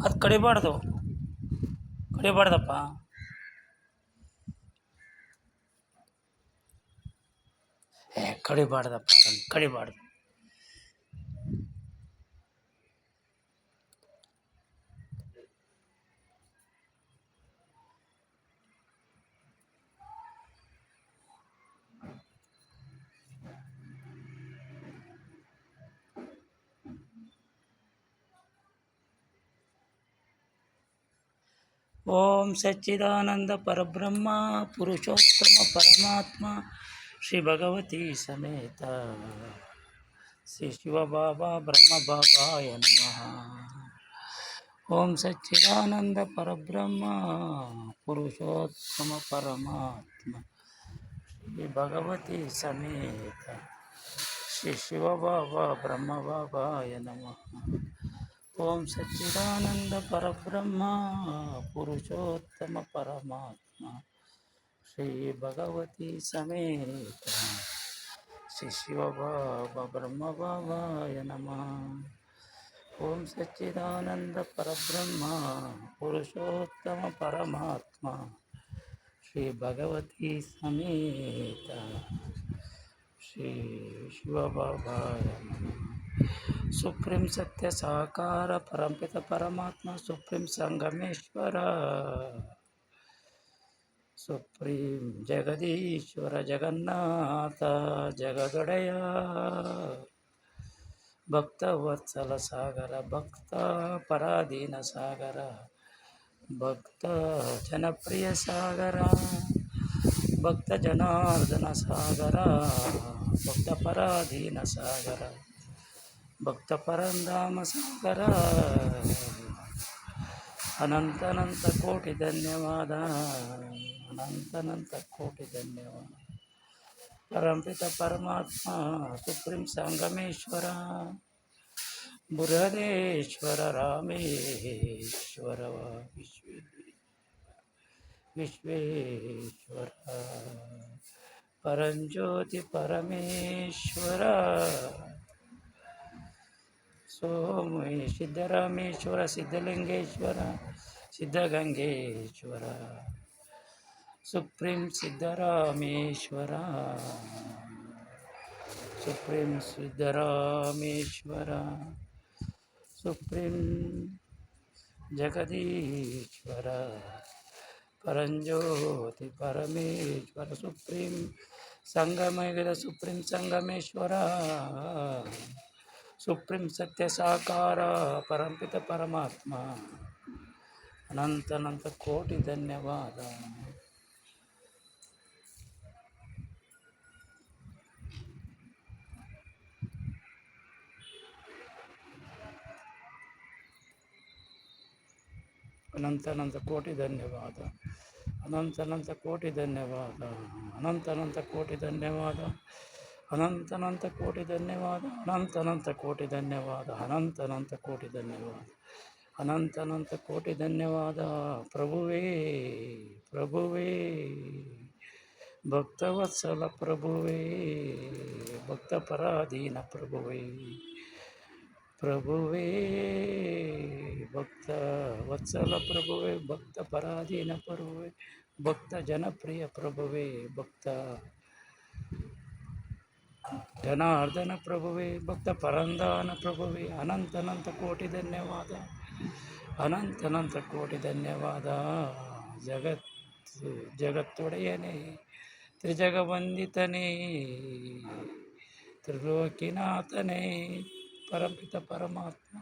ಅದು ಕಡಿಬಾರ್ದು, ಕಡಿಬಾರ್ದಪ್ಪ. ಕಡಿಬಾರ್ದಪ್ಪ, ಅದನ್ನು ಕಡಿಬಾರ್ದು. ಓಂ ಸಚ್ಚಿದಾನಂದ ಪರಬ್ರಹ್ಮ ಪುರುಷೋತ್ತಮ ಪರಮಾತ್ಮ ಶ್ರೀ ಭಗವತಿ ಸಮೇತ ಶ್ರೀ ಶಿವಬಾಬಾ ಬ್ರಹ್ಮಬಾಬಾಯ ನಮಃ. ಓಂ ಸಚ್ಚಿದಾನಂದ ಪರಬ್ರಹ್ಮ ಪುರುಷೋತ್ತಮ ಪರಮಾತ್ಮ ಶ್ರೀ ಭಗವತಿ ಸಮೇತ ಶ್ರೀ ಶಿವಬಾಬಾ ಬ್ರಹ್ಮಬಾಬಾಯ ನಮಃ. ಓಂ ಸಚ್ಚಿದಾನಂದ ಪರಬ್ರಹ್ಮ ಪುರುಷೋತ್ತಮ ಪರಮಾತ್ಮ ಶ್ರೀ ಭಗವತಿ ಸಮೇತ ಶ್ರೀ ಶಿವಬಾಬಾ ಬ್ರಹ್ಮಬಾಬಾಯ ನಮಃ. ಓಂ ಸಚ್ಚಿದಾನಂದ ಪರಬ್ರಹ್ಮ ಪುರುಷೋತ್ತಮ ಪರಮಾತ್ಮ ಶ್ರೀ ಭಗವತಿ ಸಮೇತ ಶ್ರೀ ಶಿವಬಾಬಾಯ ನಮಃ. ಸುಪ್ರೀಂ ಸತ್ಯ ಸಾಕಾರ ಪರಂಪಿತ ಪರಮಾತ್ಮ ಸುಪ್ರೀಂ ಸಂಗಮೇಶ್ವರ ಸುಪ್ರೀಂ ಜಗದೀಶ್ವರ ಜಗನ್ನಾಥ ಜಗದೊಡೆಯ ಭಕ್ತ ವತ್ಸಲ ಸಾಗರ ಭಕ್ತ ಪರಾಧೀನ ಸಾಗರ ಭಕ್ತ ಜನಪ್ರಿಯ ಸಾಗರ ಭಕ್ತ ಜನಾರ್ದನ ಸಾಗರ ಭಕ್ತ ಪರಾಧೀನ ಸಾಗರ ಭಕ್ತ ಪರಂಧಾಮ ಸಾಗರ ಅನಂತನಂತ ಕೋಟಿ ಧನ್ಯವಾದ, ಅನಂತನಂತ ಕೋಟಿ ಧನ್ಯವಾದ. ಪರಂಪಿತ ಪರಮಾತ್ಮ ಸುಪ್ರೀಂ ಸಂಗಮೇಶ್ವರ ಬೃಹದೇಶ್ವರ ರಾಮೇಶ್ವರ ವಿಶ್ವೇಶ್ವರ ಪರಂಜ್ಯೋತಿ ಪರಮೇಶ್ವರ ಸೋಮೇ Siddarameshwara Siddhalingeshwara Siddhagangeshwara supreme Siddarameshwara supreme Siddarameshwara supreme Jagadishwara ಪರಂಜ್ಯೋತಿ ಪರಮೇಶ್ವರ ಸುಪ್ರೀಂ ಸಂಗಮಯುಗದ ಸುಪ್ರೀಂ ಸಂಗಮೇಶ್ವರ ಸುಪ್ರೀಂ ಸತ್ಯ ಸಾಕಾರ ಪರಂಪಿತ ಪರಮಾತ್ಮ ಅನಂತನಂತ ಕೋಟಿ ಧನ್ಯವಾದ. ಅನಂತನಂತ ಕೋಟಿ ಧನ್ಯವಾದ, ಅನಂತನಂತ ಕೋಟಿ ಧನ್ಯವಾದ, ಅನಂತನಂತ ಕೋಟಿ ಧನ್ಯವಾದ, ಅನಂತನಂತ ಕೋಟಿ ಧನ್ಯವಾದ, ಅನಂತನಂತ ಕೋಟಿ ಧನ್ಯವಾದ, ಅನಂತನಂತ ಕೋಟಿ ಧನ್ಯವಾದ, ಅನಂತನಂತ ಕೋಟಿ ಧನ್ಯವಾದ. ಪ್ರಭುವೇ ಪ್ರಭುವೇ ಭಕ್ತವತ್ಸಲ ಪ್ರಭುವೇ ಭಕ್ತ ಪರಾಧೀನ ಪ್ರಭುವೇ ಪ್ರಭುವೇ ಭಕ್ತ ವತ್ಸಲ ಪ್ರಭುವೇ ಭಕ್ತ ಪರಾಧೀನ ಪ್ರಭುವೇ ಭಕ್ತ ಜನಪ್ರಿಯ ಪ್ರಭುವೇ ಭಕ್ತ ಜನಾರ್ದನ ಪ್ರಭುವೇ ಭಕ್ತ ಪರಂದಾನ ಪ್ರಭುವೇ ಅನಂತನಂತ ಕೋಟಿ ಧನ್ಯವಾದ, ಅನಂತನಂತ ಕೋಟಿ ಧನ್ಯವಾದ. ಜಗತ್ತೊಡೆಯನೇ ತ್ರಿಜಗವಂದಿತನೇ ತ್ರಿಲೋಕಿನಾಥನೇ ಪರಂಪಿತ ಪರಮಾತ್ಮ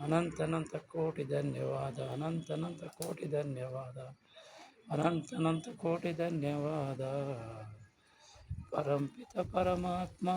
ಅನಂತನಂತ ಕೋಟಿ ಧನ್ಯವಾದ, ಅನಂತನಂತ ಕೋಟಿ ಧನ್ಯವಾದ, ಅನಂತನಂತ ಕೋಟಿ ಧನ್ಯವಾದ. ಪರಂಪಿತ ಪರಮಾತ್ಮ